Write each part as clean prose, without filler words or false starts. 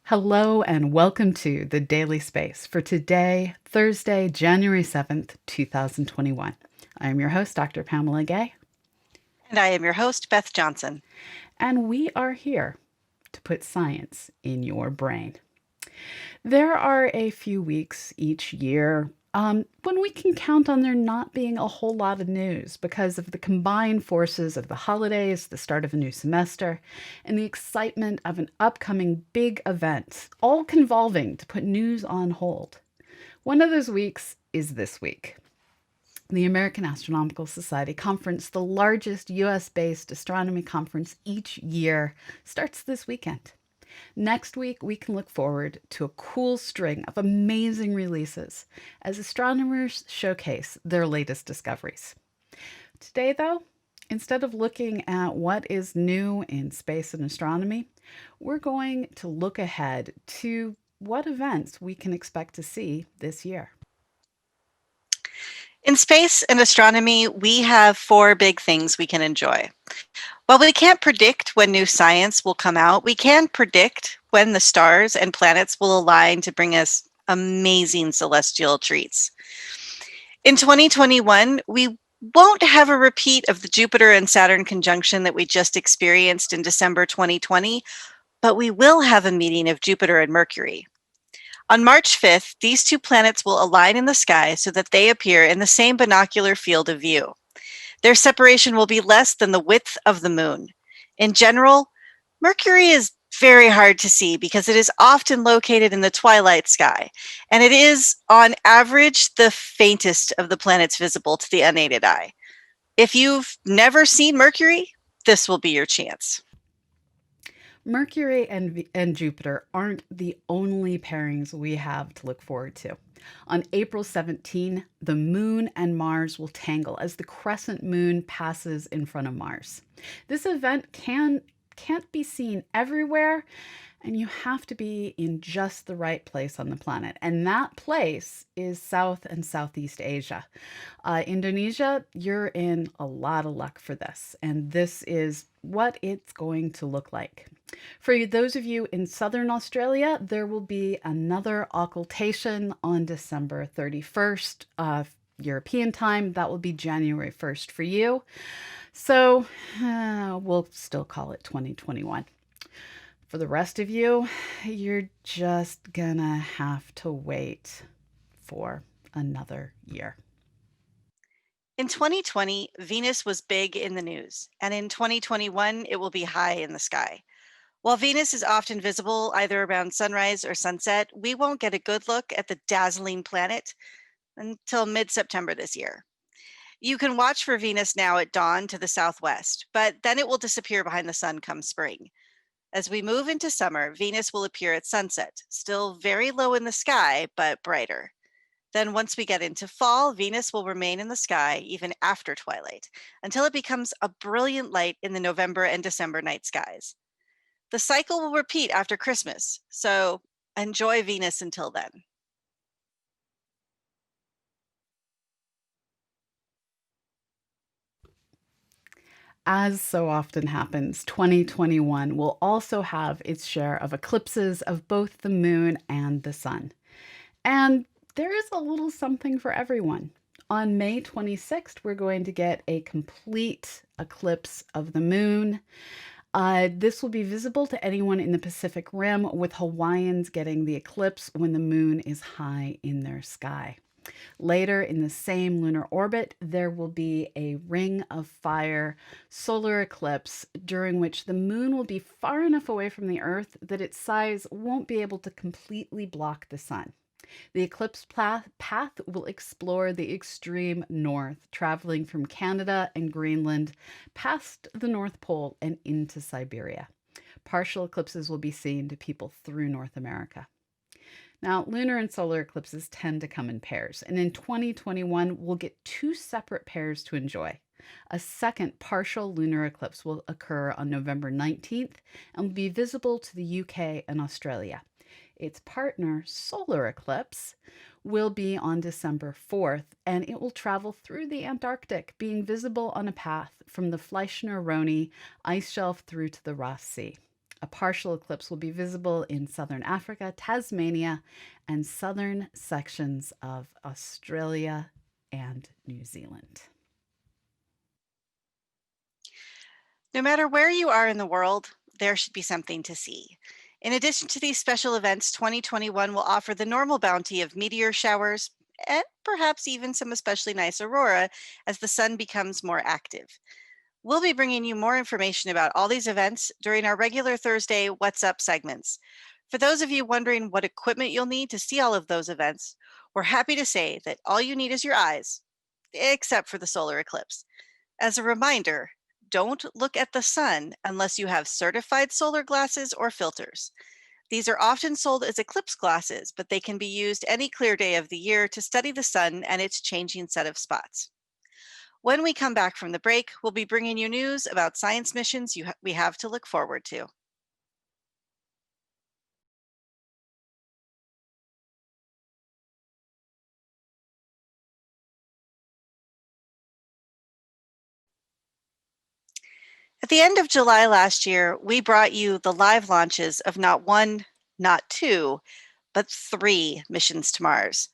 Hello and welcome to the Daily Space for today, Thursday, January 7th, 2021. I am your host, Dr. Pamela Gay, And I am your host, Beth Johnson. and we are here to put science in your brain. There are a few weeks each year when we can count on there not being a whole lot of news because of the combined forces of the holidays, the start of a new semester, and the excitement of an upcoming big event, all convolving to put news on hold. One of those weeks is this week. The American Astronomical Society Conference, the largest US based astronomy conference each year, starts this weekend. Next week, we can look forward to a cool string of amazing releases as astronomers showcase their latest discoveries. Today, though, instead of looking at what is new in space and astronomy, we're going to look ahead to what events we can expect to see this year. In space and astronomy, we have four big things we can enjoy. While we can't predict when new science will come out, we can predict when the stars and planets will align to bring us amazing celestial treats. In 2021, we won't have a repeat of the Jupiter and Saturn conjunction that we just experienced in December 2020, but we will have a meeting of Jupiter and Mercury. On March 5th, these two planets will align in the sky so that they appear in the same binocular field of view. Their separation will be less than the width of the moon. In general, Mercury is very hard to see because it is often located in the twilight sky, and it is, on average, the faintest of the planets visible to the unaided eye. If you've never seen Mercury, this will be your chance. Mercury and Jupiter aren't the only pairings we have to look forward to. On April 17, the moon and Mars will tangle as the crescent moon passes in front of Mars. This event can't be seen everywhere, and you have to be in just the right place on the planet. And that place is South and Southeast Asia. Indonesia, you're in a lot of luck for this. And this is what it's going to look like. For those of you in Southern Australia, there will be another occultation on December 31st, European time. That will be January 1st for you. So we'll still call it 2021. For the rest of you, you're just gonna have to wait for another year. In 2020, Venus was big in the news, and in 2021, it will be high in the sky. While Venus is often visible either around sunrise or sunset, we won't get a good look at the dazzling planet until mid September this year. You can watch for Venus now at dawn to the southwest, but then it will disappear behind the sun come spring. As we move into summer, Venus will appear at sunset, still very low in the sky, but brighter. Then, once we get into fall, Venus will remain in the sky even after twilight until it becomes a brilliant light in the November and December night skies. The cycle will repeat after Christmas, so enjoy Venus until then. As so often happens, 2021 will also have its share of eclipses of both the moon and the sun. And there is a little something for everyone. On May 26th, we're going to get a complete eclipse of the moon. This will be visible to anyone in the Pacific Rim, with Hawaiians getting the eclipse when the moon is high in their sky. Later in the same lunar orbit, there will be a ring of fire solar eclipse during which the moon will be far enough away from the Earth that its size won't be able to completely block the sun. The eclipse path will explore the extreme north, traveling from Canada and Greenland past the North Pole and into Siberia. Partial eclipses will be seen to people through North America. Now, lunar and solar eclipses tend to come in pairs, and in 2021, we'll get two separate pairs to enjoy. A second partial lunar eclipse will occur on November 19th and will be visible to the UK and Australia. Its partner, solar eclipse, will be on December 4th, and it will travel through the Antarctic, being visible on a path from the Fleischner-Ronne ice shelf through to the Ross Sea. A partial eclipse will be visible in southern Africa, Tasmania, and southern sections of Australia and New Zealand. No matter where you are in the world, there should be something to see. In addition to these special events, 2021 will offer the normal bounty of meteor showers and perhaps even some especially nice aurora as the sun becomes more active. We'll be bringing you more information about all these events during our regular Thursday What's Up segments. For those of you wondering what equipment you'll need to see all of those events, we're happy to say that all you need is your eyes, except for the solar eclipse. As a reminder, don't look at the sun unless you have certified solar glasses or filters. These are often sold as eclipse glasses, but they can be used any clear day of the year to study the sun and its changing set of spots. When we come back from the break, we'll be bringing you news about science missions we have to look forward to. At the end of July last year, we brought you the live launches of not one, not two, but three missions to Mars.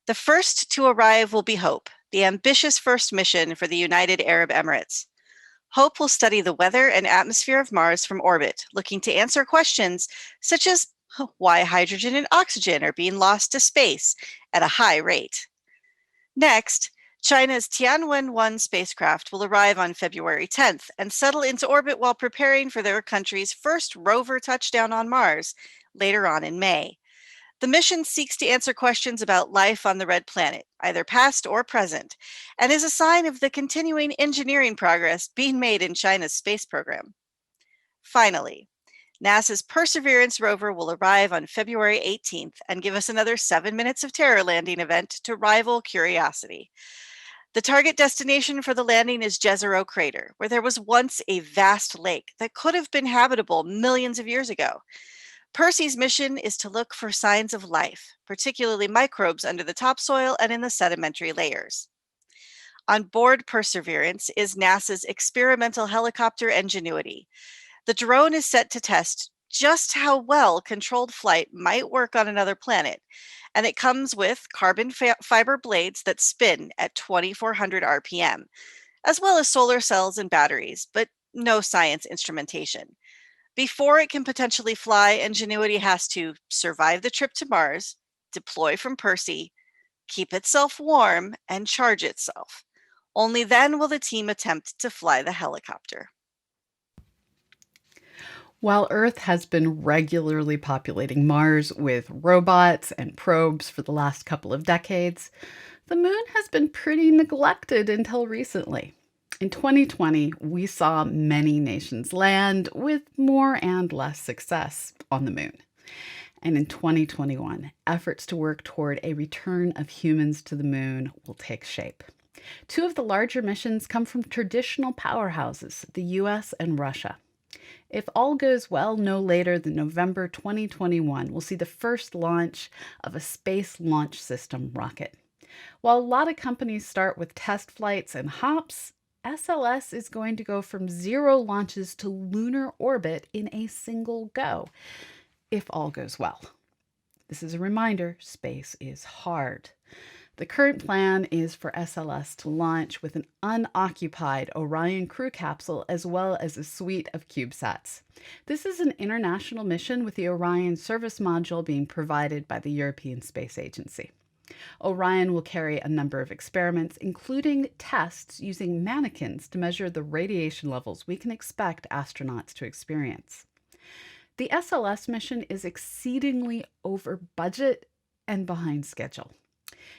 The first to arrive will be HOPE, the ambitious first mission for the United Arab Emirates. HOPE will study the weather and atmosphere of Mars from orbit, looking to answer questions such as why hydrogen and oxygen are being lost to space at a high rate. Next, China's Tianwen-1 spacecraft will arrive on February 10th and settle into orbit while preparing for their country's first rover touchdown on Mars later on in May. The mission seeks to answer questions about life on the red planet, either past or present, and is a sign of the continuing engineering progress being made in China's space program. Finally, NASA's Perseverance rover will arrive on February 18th and give us another 7 minutes of terror landing event to rival Curiosity. The target destination for the landing is Jezero Crater, where there was once a vast lake that could have been habitable millions of years ago. Percy's mission is to look for signs of life, particularly microbes under the topsoil and in the sedimentary layers. On board Perseverance is NASA's experimental helicopter Ingenuity. The drone is set to test just how well controlled flight might work on another planet, and it comes with carbon fiber blades that spin at 2400 RPM, as well as solar cells and batteries, but no science instrumentation. Before it can potentially fly, Ingenuity has to survive the trip to Mars, deploy from Percy, keep itself warm, and charge itself. Only then will the team attempt to fly the helicopter. While Earth has been regularly populating Mars with robots and probes for the last couple of decades, the moon has been pretty neglected until recently. In 2020, we saw many nations land with more and less success on the moon. And in 2021, efforts to work toward a return of humans to the moon will take shape. Two of the larger missions come from traditional powerhouses, the US and Russia. If all goes well, no later than November 2021, we'll see the first launch of a Space Launch System rocket. While a lot of companies start with test flights and hops, SLS is going to go from 0 launches to lunar orbit in a single go, if all goes well. This is a reminder, space is hard. The current plan is for SLS to launch with an unoccupied Orion crew capsule as well as a suite of CubeSats. This is an international mission with the Orion service module being provided by the European Space Agency. Orion will carry a number of experiments, including tests using mannequins to measure the radiation levels we can expect astronauts to experience. The SLS mission is exceedingly over budget and behind schedule.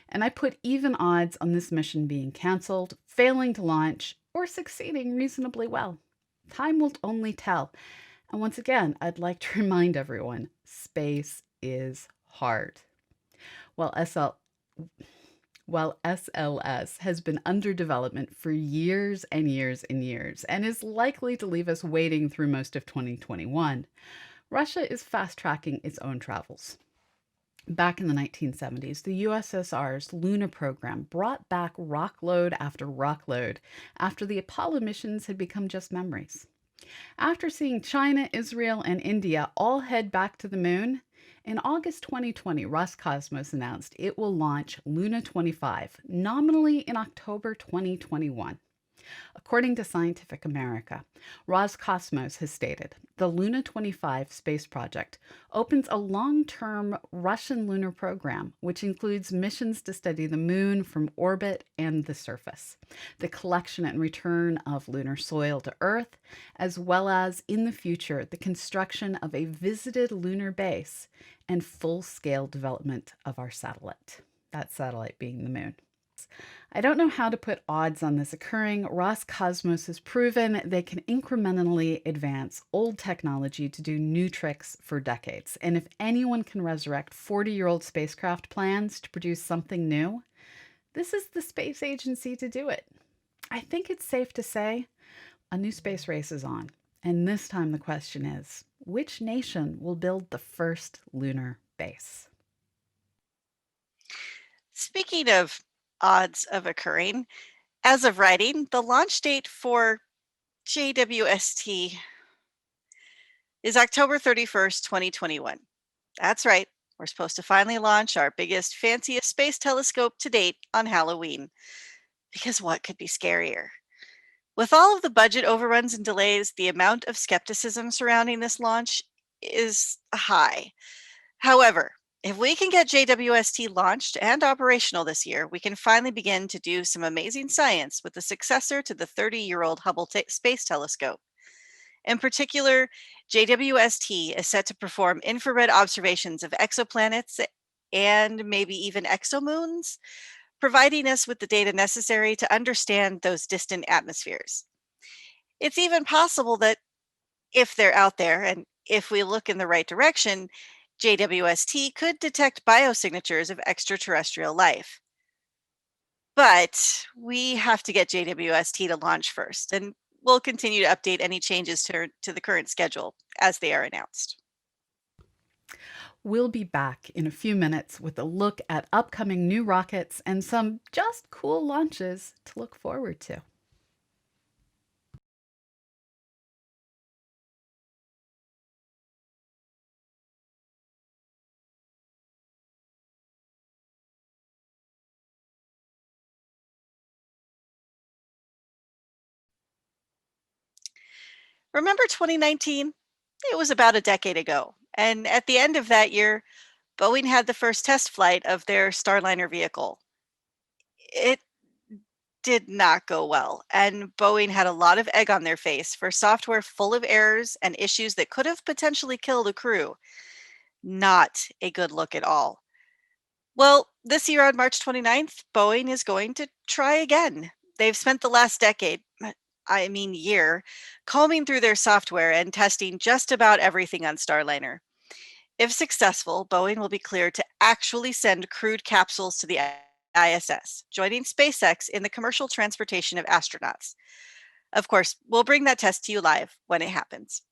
And I put even odds on this mission being canceled, failing to launch, or succeeding reasonably well. Time will only tell. And once again, I'd like to remind everyone, space is hard. While SLS has been under development for years and years and years and is likely to leave us waiting through most of 2021, Russia is fast-tracking its own travels. Back in the 1970s, the USSR's lunar program brought back rockload after rockload after the Apollo missions had become just memories. After seeing China, Israel, and India all head back to the moon, in August 2020, Roscosmos announced it will launch Luna 25, nominally in October 2021. According to Scientific America, Roscosmos has stated the Luna 25 space project opens a long term Russian lunar program, which includes missions to study the moon from orbit and the surface, the collection and return of lunar soil to Earth, as well as, in the future, the construction of a visited lunar base and full scale development of our satellite. That satellite being the moon. I don't know how to put odds on this occurring. Roscosmos has proven they can incrementally advance old technology to do new tricks for decades. And if anyone can resurrect 40-year-old spacecraft plans to produce something new, this is the space agency to do it. I think it's safe to say a new space race is on. And this time the question is, which nation will build the first lunar base? Speaking of odds of occurring, as of writing, the launch date for JWST is October 31st, 2021. That's right. We're supposed to finally launch our biggest, fanciest space telescope to date on Halloween. Because what could be scarier? With all of the budget overruns and delays, the amount of skepticism surrounding this launch is high. However, if we can get JWST launched and operational this year, we can finally begin to do some amazing science with the successor to the 30-year-old Hubble Space Telescope. In particular, JWST is set to perform infrared observations of exoplanets and maybe even exomoons, providing us with the data necessary to understand those distant atmospheres. It's even possible that if they're out there and if we look in the right direction, JWST could detect biosignatures of extraterrestrial life. But we have to get JWST to launch first, and we'll continue to update any changes to the current schedule as they are announced. We'll be back in a few minutes with a look at upcoming new rockets and some just cool launches to look forward to. Remember 2019? It was about a decade ago. And at the end of that year, Boeing had the first test flight of their Starliner vehicle. It did not go well, and Boeing had a lot of egg on their face for software full of errors and issues that could have potentially killed a crew. Not a good look at all. Well, this year on March 29th, Boeing is going to try again. They've spent the last decade, I mean year, combing through their software and testing just about everything on Starliner. If successful, Boeing will be cleared to actually send crewed capsules to the ISS, joining SpaceX in the commercial transportation of astronauts. Of course, we'll bring that test to you live when it happens.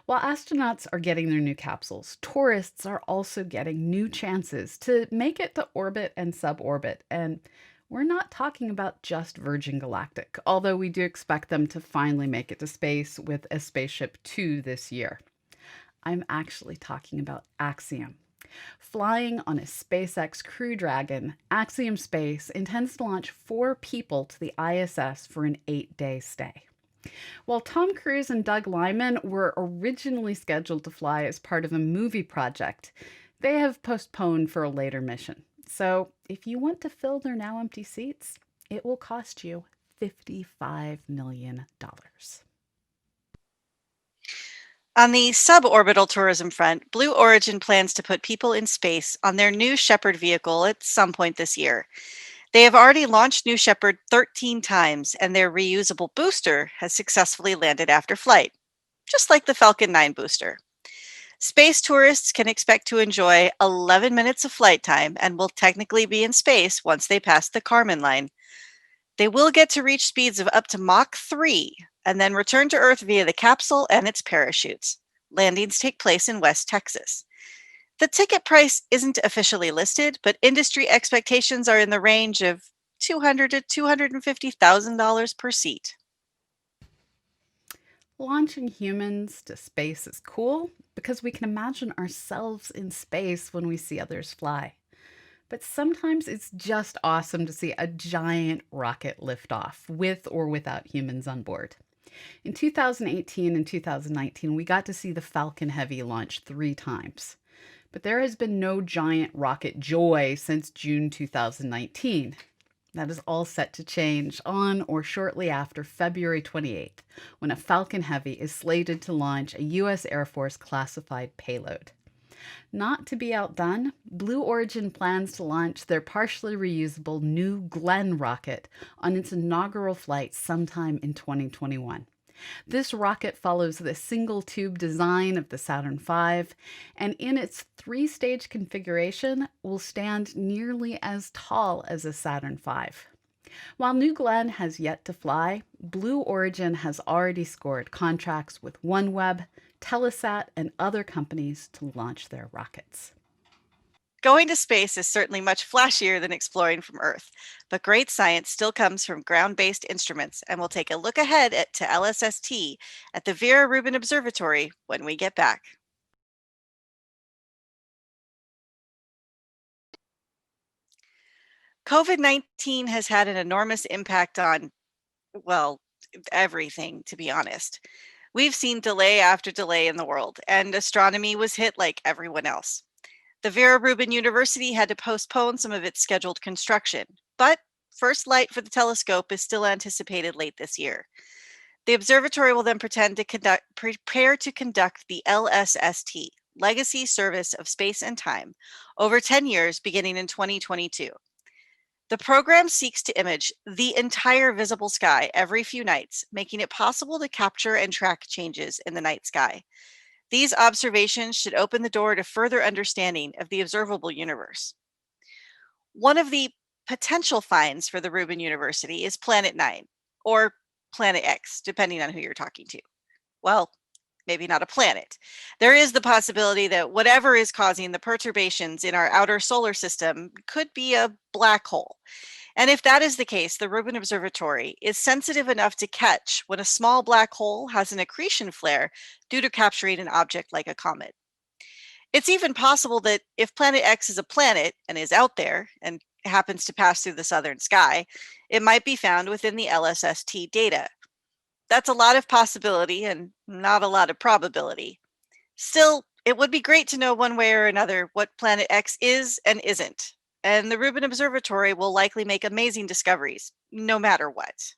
While astronauts are getting their new capsules, tourists are also getting new chances to make it to orbit and suborbit. And we're not talking about just Virgin Galactic, although we do expect them to finally make it to space with a Spaceship 2 this year. I'm actually talking about Axiom. Flying on a SpaceX Crew Dragon, Axiom Space intends to launch 4 people to the ISS for an 8-day stay. While Tom Cruise and Doug Liman were originally scheduled to fly as part of a movie project, they have postponed for a later mission. So if you want to fill their now empty seats, it will cost you $55 million. On the suborbital tourism front, Blue Origin plans to put people in space on their New Shepard vehicle at some point this year. They have already launched New Shepard 13 times, and their reusable booster has successfully landed after flight, just like the Falcon 9 booster. Space tourists can expect to enjoy 11 minutes of flight time and will technically be in space once they pass the Kármán line. They will get to reach speeds of up to Mach 3 and then return to Earth via the capsule and its parachutes. Landings take place in West Texas. The ticket price isn't officially listed, but industry expectations are in the range of $200,000 to $250,000 per seat. Launching humans to space is cool because we can imagine ourselves in space when we see others fly. But sometimes it's just awesome to see a giant rocket lift off with or without humans on board. In 2018 and 2019, we got to see the Falcon Heavy launch 3 times. But there has been no giant rocket joy since June 2019. That is all set to change on or shortly after February 28th, when a Falcon Heavy is slated to launch a U.S. Air Force classified payload. Not to be outdone, Blue Origin plans to launch their partially reusable New Glenn rocket on its inaugural flight sometime in 2021. This rocket follows the single tube design of the Saturn V, and in its 3 stage configuration will stand nearly as tall as a Saturn V. While New Glenn has yet to fly, Blue Origin has already scored contracts with OneWeb, Telesat, and other companies to launch their rockets. Going to space is certainly much flashier than exploring from Earth, but great science still comes from ground-based instruments, and we'll take a look ahead to LSST at the Vera Rubin Observatory when we get back. COVID-19 has had an enormous impact on, well, everything, to be honest. We've seen delay after delay in the world, and astronomy was hit like everyone else. The Vera Rubin University had to postpone some of its scheduled construction, but first light for the telescope is still anticipated late this year. The observatory will then prepare to conduct the LSST, Legacy Service of Space and Time, over 10 years beginning in 2022. The program seeks to image the entire visible sky every few nights, making it possible to capture and track changes in the night sky. These observations should open the door to further understanding of the observable universe. One of the potential finds for the Rubin University is Planet 9, or Planet X, depending on who you're talking to. Well, maybe not a planet. There is the possibility that whatever is causing the perturbations in our outer solar system could be a black hole. And if that is the case, the Rubin Observatory is sensitive enough to catch when a small black hole has an accretion flare due to capturing an object like a comet. It's even possible that if Planet X is a planet and is out there and happens to pass through the southern sky, it might be found within the LSST data. That's a lot of possibility and not a lot of probability. Still, it would be great to know one way or another what Planet X is and isn't, and the Rubin Observatory will likely make amazing discoveries, no matter what.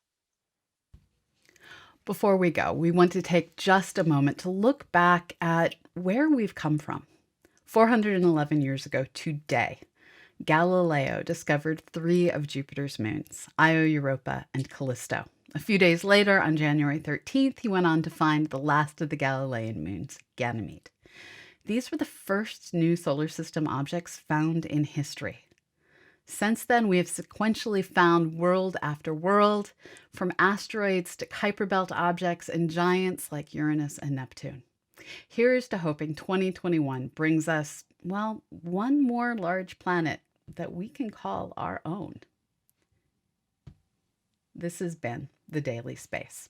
Before we go, we want to take just a moment to look back at where we've come from. 411 years ago today, Galileo discovered 3 of Jupiter's moons, Io, Europa, and Callisto. A few days later, on January 13th, he went on to find the last of the Galilean moons, Ganymede. These were the first new solar system objects found in history. Since then, we have sequentially found world after world, from asteroids to Kuiper Belt objects and giants like Uranus and Neptune. Here's to hoping 2021 brings us, well, one more large planet that we can call our own. This has been The Daily Space.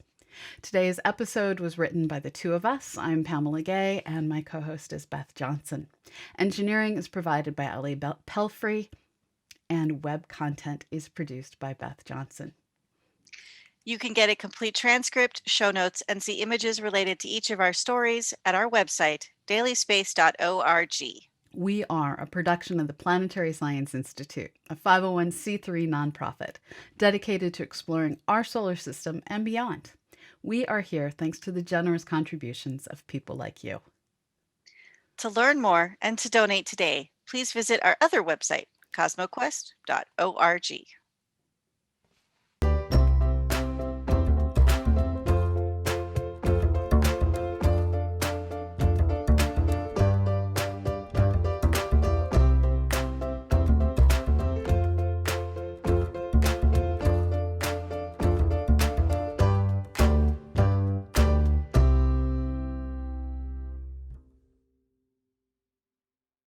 Today's episode was written by the 2 of us. I'm Pamela Gay, and my co-host is Beth Johnson. Engineering is provided by Ellie Pelfrey, and web content is produced by Beth Johnson. You can get a complete transcript, show notes, and see images related to each of our stories at our website, dailyspace.org. We are a production of the Planetary Science Institute, a 501c3 nonprofit dedicated to exploring our solar system and beyond. We are here thanks to the generous contributions of people like you. To learn more and to donate today, please visit our other website, CosmoQuest.org.